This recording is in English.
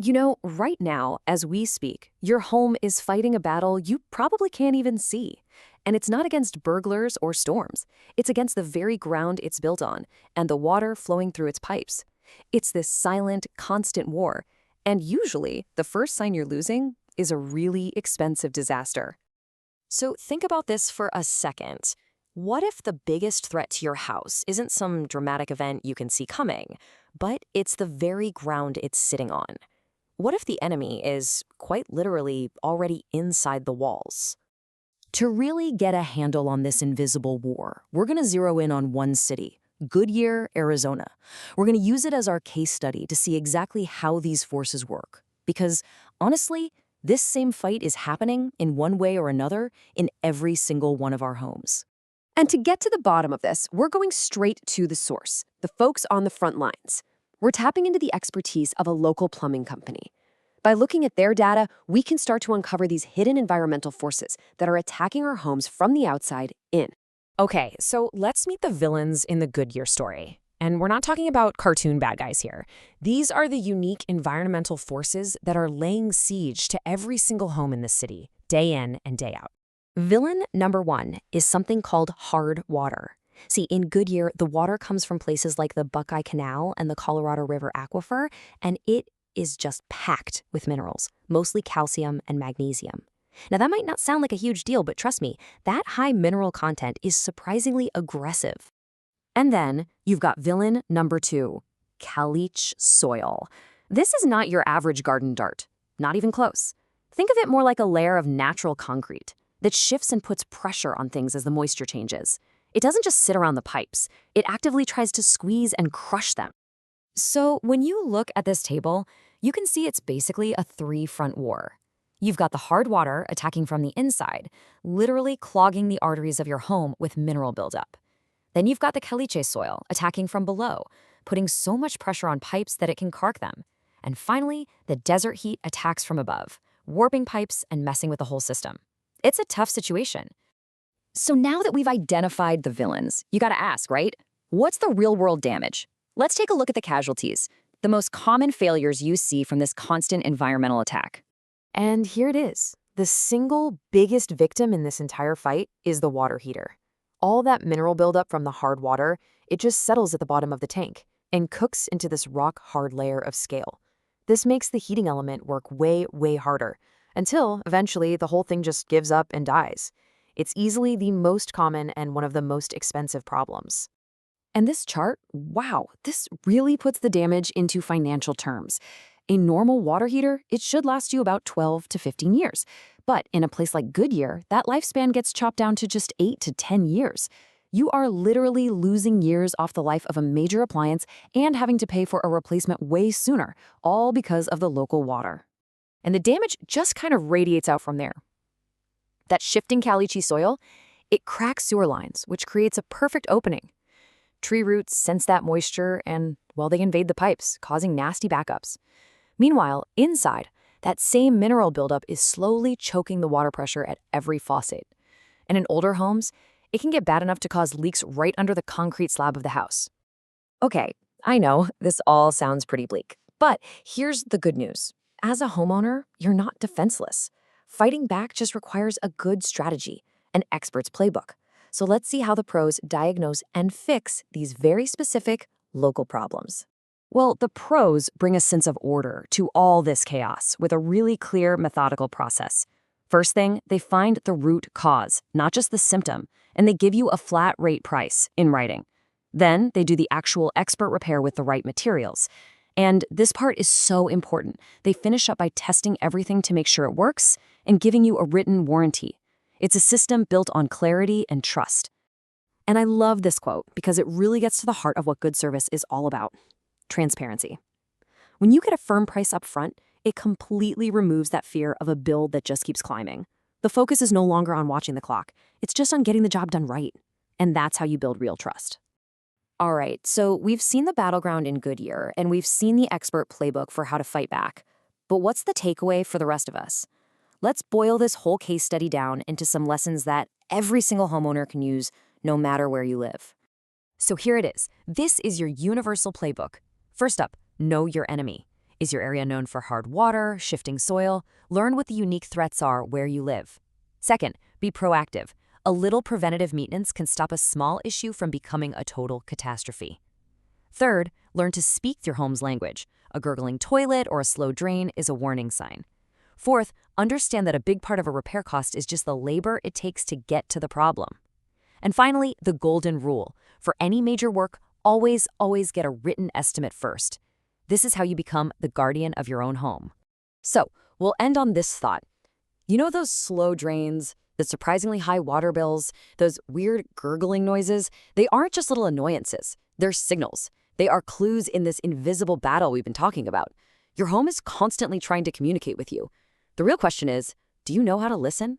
You know, right now, as we speak, your home is fighting a battle you probably can't even see. And it's not against burglars or storms. It's against the very ground it's built on and the water flowing through its pipes. It's this silent, constant war. And usually, the first sign you're losing is a really expensive disaster. So think about this for a second. What if the biggest threat to your house isn't some dramatic event you can see coming, but it's the very ground it's sitting on? What if the enemy is, quite literally, already inside the walls? To really get a handle on this invisible war, we're going to zero in on one city, Goodyear, Arizona. We're going to use it as our case study to see exactly how these forces work. Because, honestly, this same fight is happening, in one way or another, in every single one of our homes. And to get to the bottom of this, we're going straight to the source, the folks on the front lines. We're tapping into the expertise of a local plumbing company. By looking at their data, we can start to uncover these hidden environmental forces that are attacking our homes from the outside in. Okay, so let's meet the villains in the Goodyear story. And we're not talking about cartoon bad guys here. These are the unique environmental forces that are laying siege to every single home in the city, day in and day out. Villain number one is something called hard water. See, in Goodyear, the water comes from places like the Buckeye Canal and the Colorado River aquifer, and it is just packed with minerals, mostly calcium and magnesium. Now, that might not sound like a huge deal, but trust me, that high mineral content is surprisingly aggressive. And then you've got villain number two, caliche soil. This is not your average garden dirt, not even close. Think of it more like a layer of natural concrete that shifts and puts pressure on things as the moisture changes. It doesn't just sit around the pipes. It actively tries to squeeze and crush them. So when you look at this table, you can see it's basically a three-front war. You've got the hard water attacking from the inside, literally clogging the arteries of your home with mineral buildup. Then you've got the caliche soil attacking from below, putting so much pressure on pipes that it can cark them. And finally, the desert heat attacks from above, warping pipes and messing with the whole system. It's a tough situation. So now that we've identified the villains, you gotta ask, right? What's the real-world damage? Let's take a look at the casualties, the most common failures you see from this constant environmental attack. And here it is. The single biggest victim in this entire fight is the water heater. All that mineral buildup from the hard water, it just settles at the bottom of the tank and cooks into this rock-hard layer of scale. This makes the heating element work way, way harder, until eventually the whole thing just gives up and dies. It's easily the most common and one of the most expensive problems. And this chart, wow, this really puts the damage into financial terms. A normal water heater, it should last you about 12 to 15 years. But in a place like Goodyear, that lifespan gets chopped down to just 8 to 10 years. You are literally losing years off the life of a major appliance and having to pay for a replacement way sooner, all because of the local water. And the damage just kind of radiates out from there. That shifting caliche soil, it cracks sewer lines, which creates a perfect opening. Tree roots sense that moisture and, well, they invade the pipes, causing nasty backups. Meanwhile, inside, that same mineral buildup is slowly choking the water pressure at every faucet. And in older homes, it can get bad enough to cause leaks right under the concrete slab of the house. Okay, I know, this all sounds pretty bleak. But here's the good news. As a homeowner, you're not defenseless. Fighting back just requires a good strategy, an expert's playbook. So let's see how the pros diagnose and fix these very specific local problems. Well, the pros bring a sense of order to all this chaos with a really clear, methodical process. First thing, they find the root cause, not just the symptom, and they give you a flat rate price in writing. Then they do the actual expert repair with the right materials. And this part is so important. They finish up by testing everything to make sure it works and giving you a written warranty. It's a system built on clarity and trust. And I love this quote because it really gets to the heart of what good service is all about. Transparency. When you get a firm price up front, it completely removes that fear of a bill that just keeps climbing. The focus is no longer on watching the clock. It's just on getting the job done right. And that's how you build real trust. All right, so we've seen the battleground in Goodyear, and we've seen the expert playbook for how to fight back. But what's the takeaway for the rest of us? Let's boil this whole case study down into some lessons that every single homeowner can use no matter where you live. So here it is. This is your universal playbook. First up, know your enemy. Is your area known for hard water, shifting soil? Learn what the unique threats are where you live. Second, be proactive. A little preventative maintenance can stop a small issue from becoming a total catastrophe. Third, learn to speak your home's language. A gurgling toilet or a slow drain is a warning sign. Fourth, understand that a big part of a repair cost is just the labor it takes to get to the problem. And finally, the golden rule. For any major work, always get a written estimate first. This is how you become the guardian of your own home. So, we'll end on this thought. You know those slow drains, the surprisingly high water bills, those weird gurgling noises? They aren't just little annoyances. They're signals. They are clues in this invisible battle we've been talking about. Your home is constantly trying to communicate with you. The real question is, do you know how to listen?